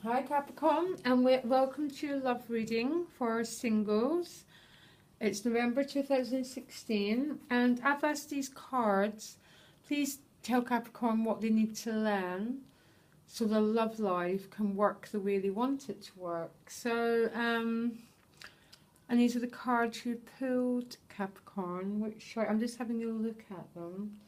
Hi Capricorn, and welcome to your love reading for singles. It's November 2016, and I've asked these cards, please tell Capricorn what they need to learn so their love life can work the way they want it to work. So, and these are the cards you pulled, Capricorn, which I'm just having a look at them.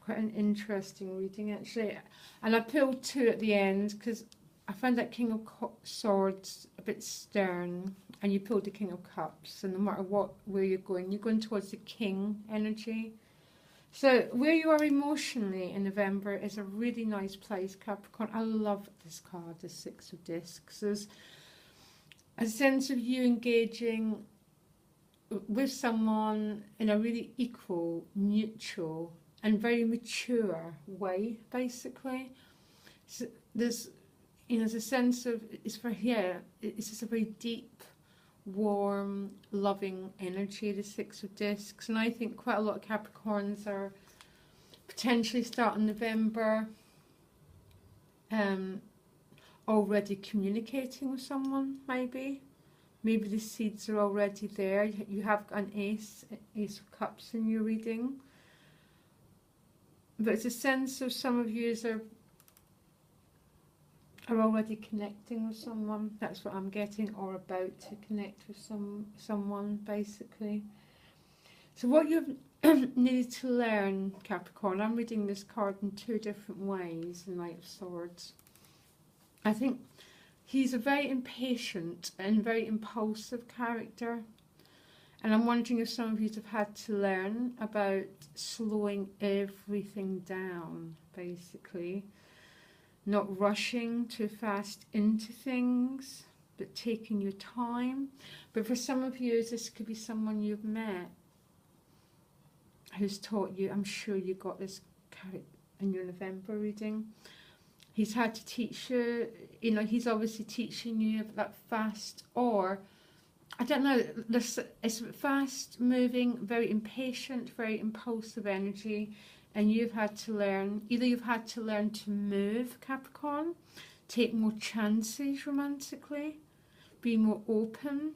Quite an interesting reading actually, and I pulled two at the end because I found that King of Swords a bit stern, and you pulled the King of Cups, and no matter where you're going towards the King energy. So where you are emotionally in November is a really nice place, Capricorn. I love this card, the Six of Discs. There's a sense of you engaging with someone in a really equal, neutral and very mature way, basically. So there's a sense of, it's just a very deep, warm, loving energy, the Six of Discs. And I think quite a lot of Capricorns are potentially starting November already communicating with someone, maybe. Maybe the seeds are already there. You have an Ace of Cups in your reading. But it's a sense of some of you are already connecting with someone. That's what I'm getting, or about to connect with someone, basically. So what you've needed to learn, Capricorn, I'm reading this card in two different ways, the Knight of Swords. I think he's a very impatient and very impulsive character. And I'm wondering if some of you have had to learn about slowing everything down, basically. Not rushing too fast into things, but taking your time. But for some of you, this could be someone you've met who's taught you, I'm sure you got this in your November reading. He's had to teach you, he's obviously teaching you that fast, or I don't know, it's fast moving, very impatient, very impulsive energy, and you've had to learn, either you've had to learn to move, Capricorn, take more chances romantically, be more open,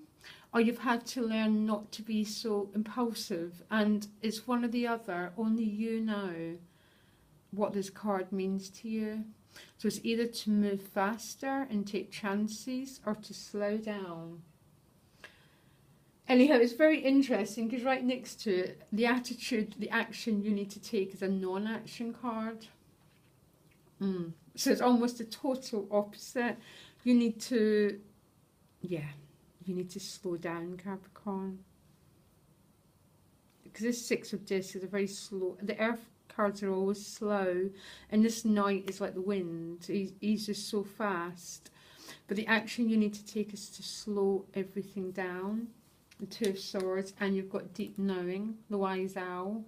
or you've had to learn not to be so impulsive. And it's one or the other. Only you know what this card means to you. So it's either to move faster and take chances, or to slow down. Anyhow, it's very interesting because right next to it, the attitude, the action you need to take is a non-action card. So it's almost a total opposite. You need to slow down, Capricorn. Because this Six of Discs is a very slow, the Earth cards are always slow, and this Knight is like the wind. He's just so fast. But the action you need to take is to slow everything down. The Two of Swords, and you've got deep knowing, the Wise Owl.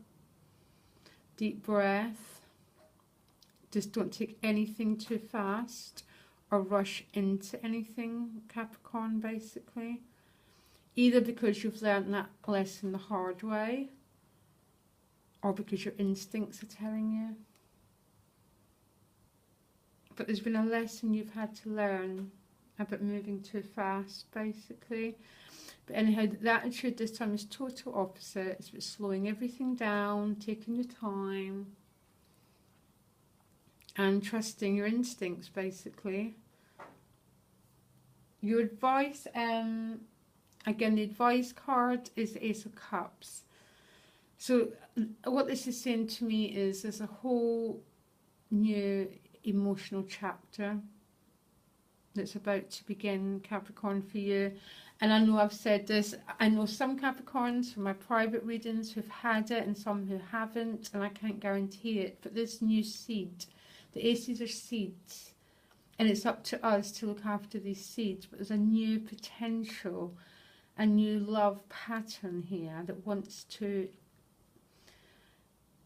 Deep breath. Just don't take anything too fast or rush into anything, Capricorn, basically. Either because you've learned that lesson the hard way, or because your instincts are telling you. But there's been a lesson you've had to learn about moving too fast, basically. But anyhow, the attitude this time is total opposite. It's about slowing everything down, taking your time, and trusting your instincts, basically. Your advice, again, the advice card is the Ace of Cups. So what this is saying to me is there's a whole new emotional chapter that's about to begin, Capricorn, for you. And I know I've said this, I know some Capricorns from my private readings who've had it and some who haven't, and I can't guarantee it, but this new seed, the aces are seeds, and it's up to us to look after these seeds. But there's a new potential, a new love pattern here that wants to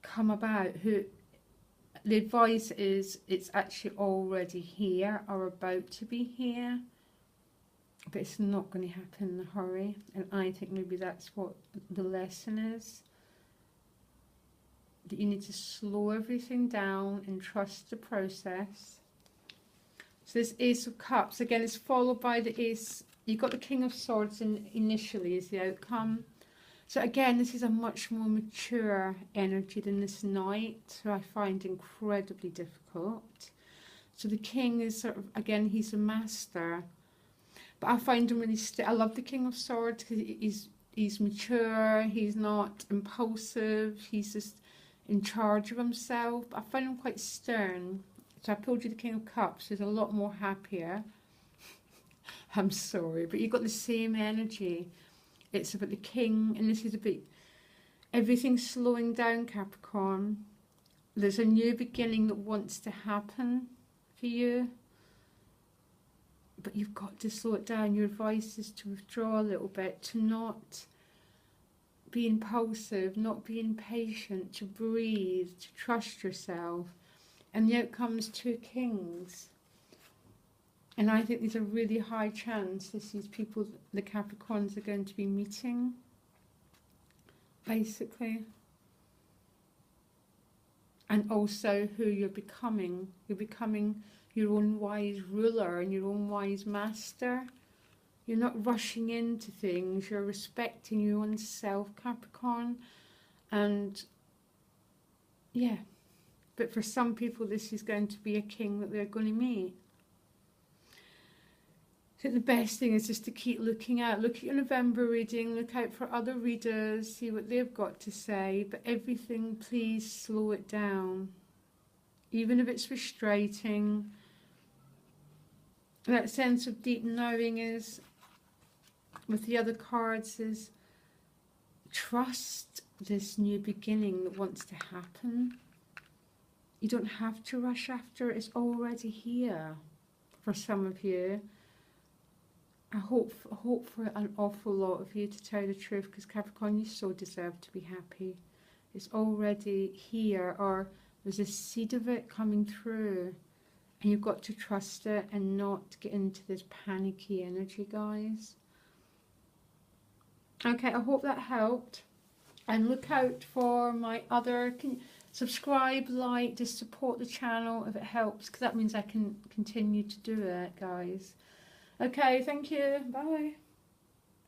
come about. The advice is it's actually already here or about to be here, but it's not going to happen in a hurry. And I think maybe that's what the lesson is. that you need to slow everything down and trust the process. So this Ace of Cups, again, is followed by the Ace. You've got the King of Swords initially as the outcome. So again, this is a much more mature energy than this Knight, who I find incredibly difficult. So the King is sort of, again, he's a master. But I find him really, I love the King of Swords because he's mature, he's not impulsive, he's just in charge of himself. I find him quite stern. So I told you the King of Cups is a lot more happier. I'm sorry, but you've got the same energy. It's about the King, and this is about everything slowing down, Capricorn. There's a new beginning that wants to happen for you, but you've got to slow it down. Your advice is to withdraw a little bit, to not be impulsive, not be impatient, to breathe, to trust yourself. And the outcome's 2 Kings. And I think there's a really high chance this is people the Capricorns are going to be meeting, basically. And also who you're becoming. You're becoming your own wise ruler and your own wise master. You're not rushing into things. You're respecting your own self, Capricorn. And yeah. But for some people, this is going to be a king that they're going to meet. So the best thing is just to keep looking out. Look at your November reading. Look out for other readers. See what they've got to say. But everything, please slow it down. Even if it's frustrating. That sense of deep knowing is, with the other cards, is trust this new beginning that wants to happen. You don't have to rush after it. It's already here for some of you. I hope for an awful lot of you, to tell you the truth, because Capricorn, you so deserve to be happy. It's already here, or there's a seed of it coming through, and you've got to trust it and not get into this panicky energy, guys. Okay, I hope that helped. And look out for my other... subscribe, like, just support the channel if it helps, because that means I can continue to do it, guys. Okay, thank you. Bye.